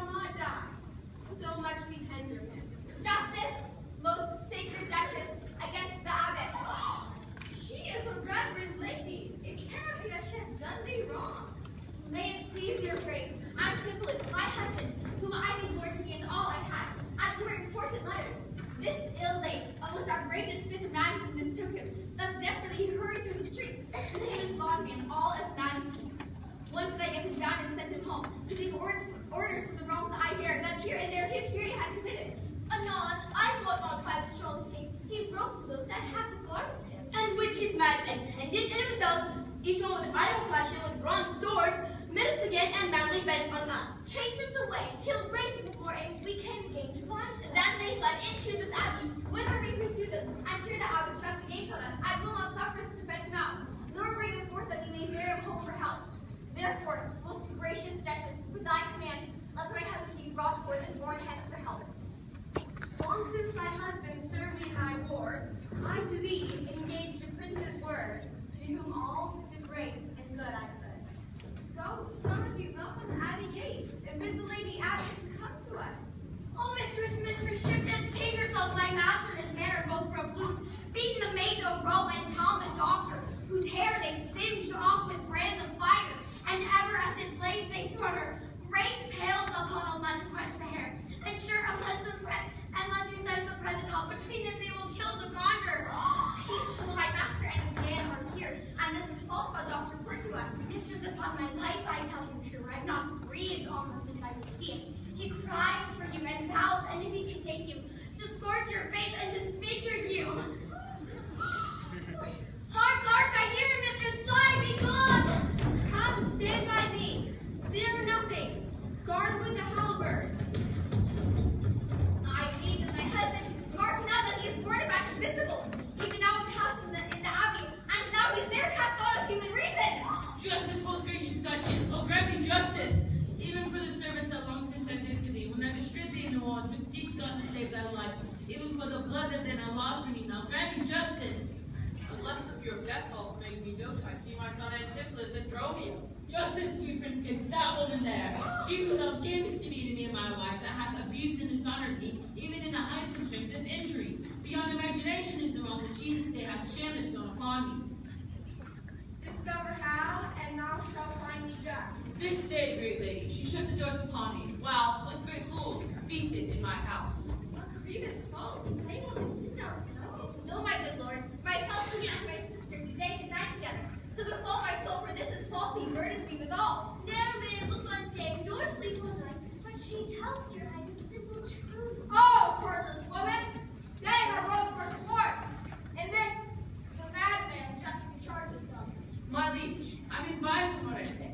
shall not die. So much we tender him. Justice, most sacred Duchess, against the abbess. She is a reverend lady. It cannot be that she hath done thee wrong. May it please your grace, Antipholus, my husband, whom I made lord to me in all I had, and to were important letters. This ill lady, a most outrageous fit of madness mistook him, thus desperately he hurried through the streets, and him his bondman, all as mad as he. Once did I get him bound and sent him home, to give orders for the wrongs I bear, that here and there his fury had committed. Anon, I thought not by the strong state, he broke those that had the guard of him. And with his mad attendant and himself, each one with idle passion with drawn swords, met us again and madly bent on us. Chased us away, till raising before him, we came again to find him. Then they fled into this abbey, whither we pursued them, and here the abbess shut the gates on us, and will not suffer us to fetch him out, nor bring him forth that we may bear him home for help. Therefore, most gracious Duchess, with thy command, let my husband be brought forth and borne hence for help. Long since thy husband served me in thy wars, I to thee engaged a prince's word, to whom all the grace and good I could. Go, some of you knock on the abbey gates, and bid the lady abbess to come to us. Oh, mistress, shift and save yourself, my master and his manner both broke loose, beaten the maid a row and pound the doctor, whose hair they've singed off with brands of fire, and ever as it blazed they throw her great pails upon a lunch to quench the hair. And sure, unless you send some present help between them, they will kill the conjurer. Peaceful, thy master and his man are here, and this is false thou dost report to us. Mistress, upon my life I tell you true, I have not breathed almost since I could see it. He cries for you and vows, and if he can take you, to scorch your face and disfigure you. Hark, I hear him, mistress, fly, be gone! Come, stand by me. Fear nothing. Guard with the halberds. I read that my husband, mark now that he is born back invisible, even now it passed in the abbey, and now he is there cast out of human reason. Justice, most gracious Duchess, oh grant me justice, even for the service that long since I did for thee, when I bestrid thee in the wall and took deep scars to save thy life, even for the blood that then I lost for thee, now grant me justice. Unless the fear of death calls make me dote, I see my son Antipholus and Dromio. Justice, sweet prince, against that woman there, she who thou gavest to me and my wife, that hath abused and dishonored me, even in the height and strength of injury. Beyond imagination is the wrong that she this day hath shameless thrown upon me. Discover how, and thou shalt find me just. This day, great lady, she shut the doors upon me, while, with great fools, feasted in my house. What grievous fault? Say, woman, did thou so? No, my good lord, myself and my sister today did dine together, so befall my soul, for this is false, he burdens me withal. Ne'er may I look on day, nor sleep all night, but she tells your eye the simple truth. Oh, perjured woman! Dang, our both were sport! In this, the madman justly charges them. My liege, I'm advised in what I say.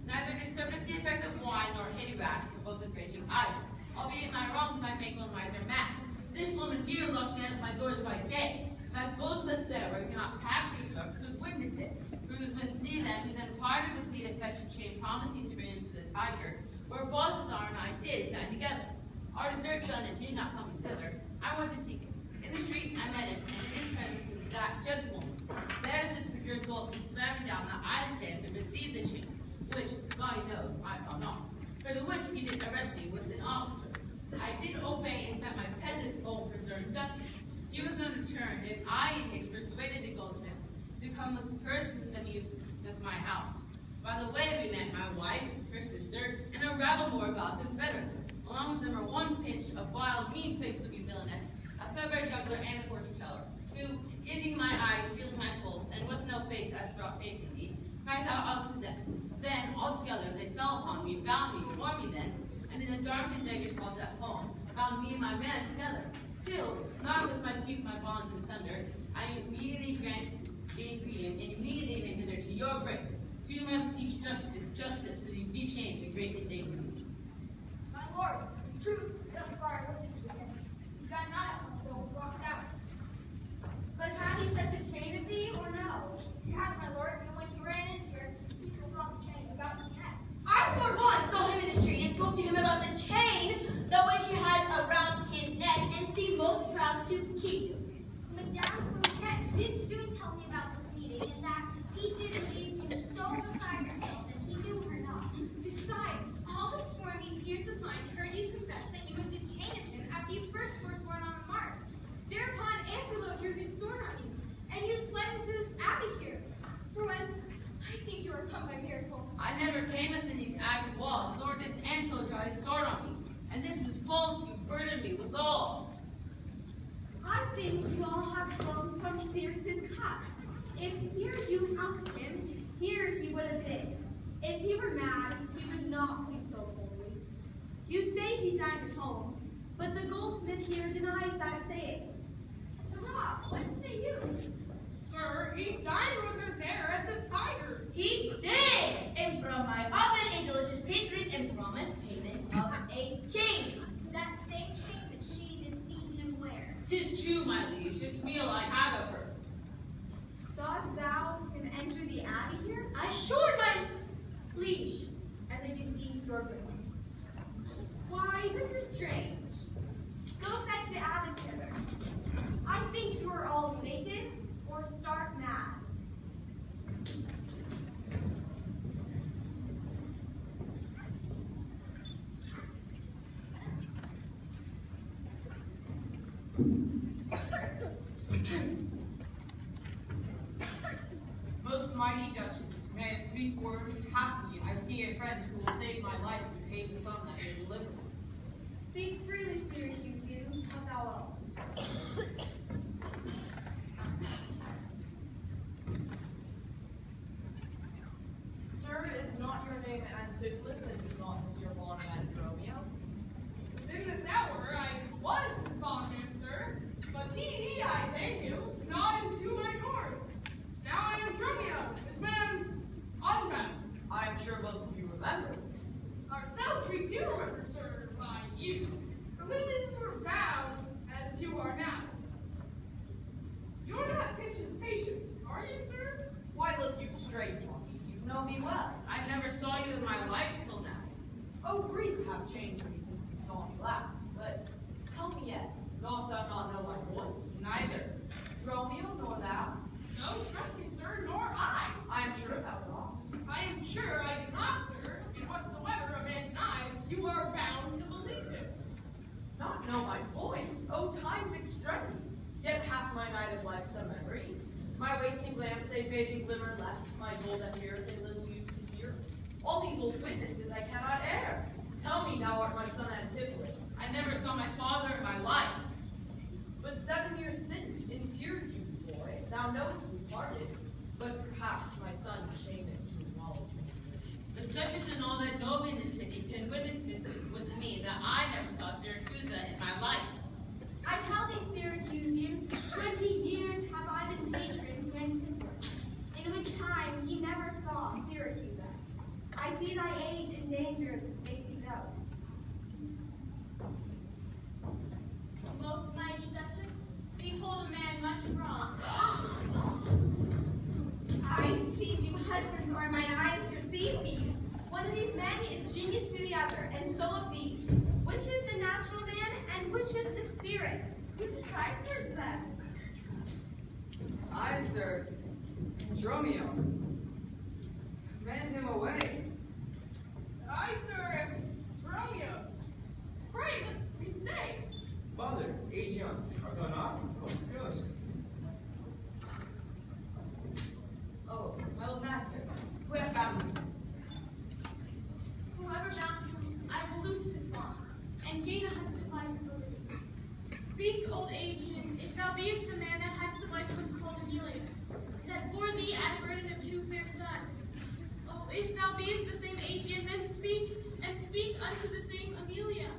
Neither disturbeth the effect of wine nor hitty back, both the raging either. Albeit my wrongs might make one wiser mad. This woman here locked me out of my doors by day. That goes with there, where I cannot pass through her, could witness it. Who with thee then, who then parted with me to fetch a chain, promising to bring him to the tiger, where Balthazar and I did dine together. Our deserts done and he not coming thither, I went to seek him. In the street I met him, and in his presence was that gentlewoman. There this perjured wolf, and swam down that I stand to receive the chain, which, God he knows, I saw not. For the which he did arrest me with an officer. I did obey and sent my peasant home for certain ducats. He was not returned, and I in haste persuaded the goldsmith to come with person to me with my house. By the way we met my wife, her sister, and a rabble more about Confederates. Along with them are one pinch of vile, mean faced looking villainess, a fair juggler and a fortune teller, who, gazing my eyes, feeling my pulse, and with no face as brought facing me, cries out I was possessed. Then, all together, they fell upon me, bound me, tore me thence, and in the dark and dagger's fault at home, bound me and my man together. Till, not with my teeth my bonds in sunder, I immediately gained freedom, and immediately made hither to your grace. To you I beseech justice for these deep shames and great indignities. My lord, truth, thus far I witnessed with him. He died not at home, but was locked out. But had he sent a chain of thee, or no? He had, my lord, and when he ran in here, his people saw the chain about his neck. I for one saw him in the street and spoke to him about the chain, the which he had around his neck, and seemed most proud to keep. Madame Fouchette did soon tell me about this meeting, and that he did indeed seem so beside himself that he knew her not. Besides, all this swarm these years of mine think you all have drunk from Circe's cup. If here you housed him, here he would have been. If he were mad, he would not be so holy. You say he dined at home, but the goldsmith here denies that saying. Sirrah, what say you? Sir, he dined with her there at the Tiger. He did! And from my oven and delicious pastries and promised payment of a chain. That same chain that she did see him wear. 'Tis true, my liege, this meal I had of her. Sawest thou him enter the abbey here? I assured my liege, as I do see your grace. Why, this is strange. Go fetch the abbess hither. I think you are all naked or stark mad. Most mighty Duchess, may I speak word? Happily, I see a friend who will save my life and pay the sum that may deliver me. Speak freely, Syracuse, what thou wilt. Sir, is not your name Antiphilus, and is not your bondman Dromio? In this hour I was his bondman, sir, but he I take him, not into my court. Now I am Dromio, his man, unbound. I am sure both of you remember. Ourselves we do remember, sir, by you. For we were bound as you are now. You're not Pinch's patient, are you, sir? Why look you straight on me? You know me well. I never saw you in my life till now. Oh, grief have changed me since you saw me last. But tell me yet, dost thou not know my voice? Neither. Dromio, nor thou? No, trust me, sir, nor I. I am sure thou dost. I am sure I do not, sir. And whatsoever a man denies, you are bound to believe him. Not know my voice? Oh, time's extremity. Yet hath my night of life some memory. My wasting lamps a fading glimmer left, my gold that here is a little used to hear. All these old witnesses I cannot air. Tell me thou art my son Antiphilus. I never saw my father in my life. But 7 years since, in Syracuse, boy, thou knowest we parted, but perhaps my son shames to acknowledge me. The Duchess and all that know me in the city can witness with me that I never saw Syracuse in my life. I tell thee, Syracuse, 20 years have I been patron to Antiphilus, in which time he never saw Syracuse. I see thy age and dangers make thee doubt. Most mighty Duchess, behold a man much wrong. I see you husbands, or mine eyes deceive me. One of these men is genius to the other, and so of these. Which is the natural man, and which is the spirit? Who deciphers them? I, sir, Dromio. Command him away. I, sir, am Dromio. Pray, let me stay. Father, Asian, art thou not? Ghost. Oh, my old master, who hath bound me? Whoever bound him, I will loose his bonds, and gain a husband by his liberty. Speak, old Aegean, if thou beest the man that had some wife which called Amelia, that bore thee at burden of 2 fair sons. Oh, if thou beest the same Aegean, then speak, and speak unto the same Amelia.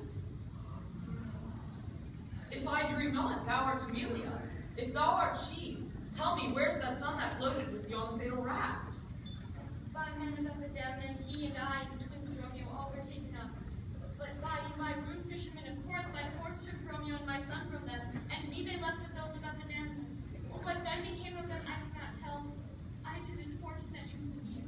If I dream not, thou art Amelia. If thou art she, tell me where's that son that floated with yon fatal raft? By men above the dam, and he and I, the twins Dromio, all were taken up. But by my rude fishermen of Corinth, by force took Dromio and my son from them, and me they left with those above the dam. What then became of them, I cannot tell. I to this fortunate use of you.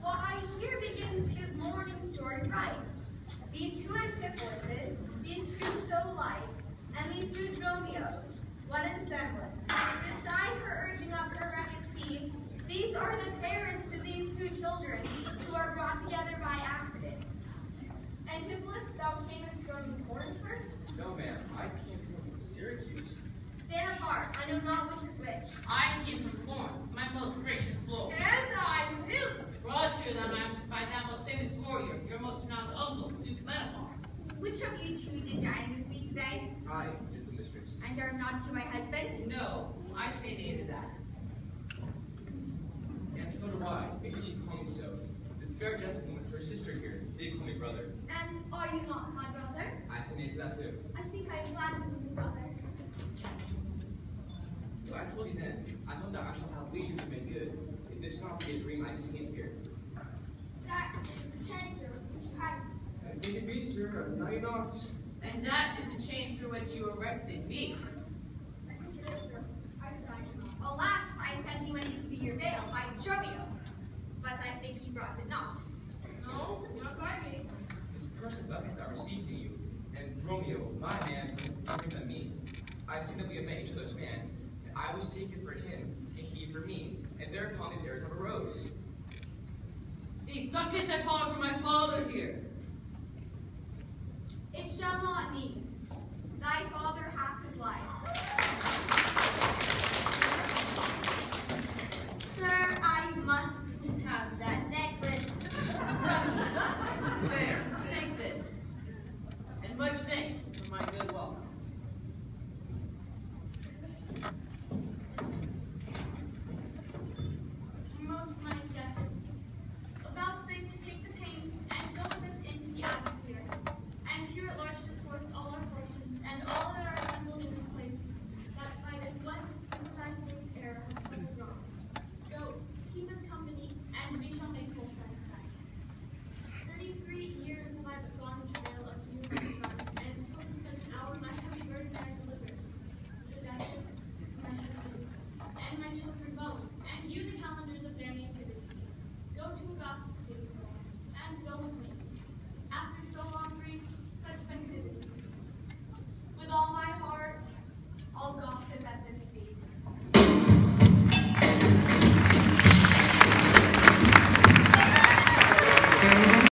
Why, here begins his morning story right. These 2 Antiphilises, these 2 so like, and these 2 Dromios, one in semblance. Beside her urging up her wrecked sea, these are the parents to these 2 children, who are brought together by accident. Antipholus, thou camest from Corinth first? No, ma'am, I came from Syracuse. Stand apart, I know not which is which. I came from Corinth, my most gracious lord. And I too. Brought you by that most famous warrior, your most renowned uncle, Duke Menaphon. which of you two did dine with me today? I, gentle mistress. And are not you my husband? No, I say nay to that. And so do I, and you should call me so. This fair gentlewoman, her sister here, did call me brother. And are you not my brother? I say nay to that too. I think I am glad to lose a brother. So I told you then, I know that I shall have leisure to make good. If this not be a dream, I see it here. That is the chance, sir, which you had. And may it be, sir, I deny not. And that is the chain through which you arrested me. I think it is, sir. I deny it not. Alas, I said he wanted to be your bail by Dromio, but I think he brought it not. No, not by me. This person's upness I received from you, and Romeo, my man, took him to me. I see that we have met each other's man, and I was taken for him, and he for me, and thereupon these errors have arose. These ducats I call for my father here. It shall not need. Thy father hath his life.